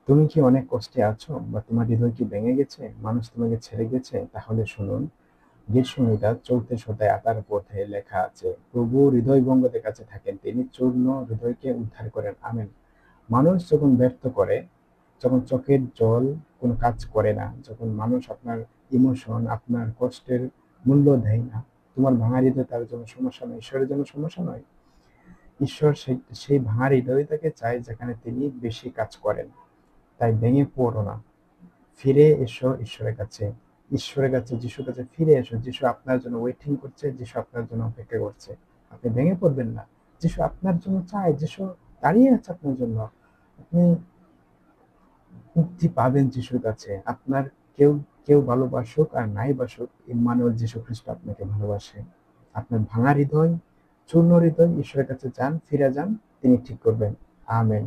তুমি কি অনেক কষ্টে আছো বা তোমার হৃদয় কি ভেঙে গেছে, মানুষ তোমাকে ছেড়ে গেছে? তাহলে শুনুন, গীত সংহিতা 34 অধ্যায় 18 পথে লেখা আছে, প্রভু হৃদয় ভঙ্গদের কাছে থাকেন, তিনি চূর্ণ হৃদয়কে উদ্ধার করেন। আমেন। মানুষ যখন ব্যর্থ করে, যখন চোখের জল কোনো কাজ করে না, যখন মানুষ আপনার ইমোশন, আপনার কষ্টের মূল্য দেয় না, তোমার ভাঙা হৃদয় তার জন্য সমস্যা নয়, ঈশ্বরের জন্য সমস্যা নয়। ঈশ্বর সেই সেই ভাঙা হৃদয়টাকে চায় যেখানে তিনি বেশি কাজ করেন। তাই ভেঙে পড়ো না, ফিরে এসো ঈশ্বরের কাছে। ঈশ্বরের কাছে, যিশুর কাছে ফিরে এসো। যিশু আপনার জন্য ওয়েটিং করছে, যিশু আপনার জন্য অপেক্ষা করছে। আপনি ভেঙে পড়বেন না। যিশু আপনার জন্য চায়, যিশু দাঁড়িয়ে আছে আপনার জন্য। আপনি মুক্তি পাবেন যিশুর কাছে। আপনার কেউ কেউ ভালোবাসুক আর নাই বাসুক, ইম্মানুয়েল যিশু খ্রিস্ট আপনাকে ভালোবাসে। আপনার ভাঙা হৃদয়, চূর্ণ হৃদয়, ঈশ্বরের কাছে যান, ফিরে যান, তিনি ঠিক করবেন। আমেন।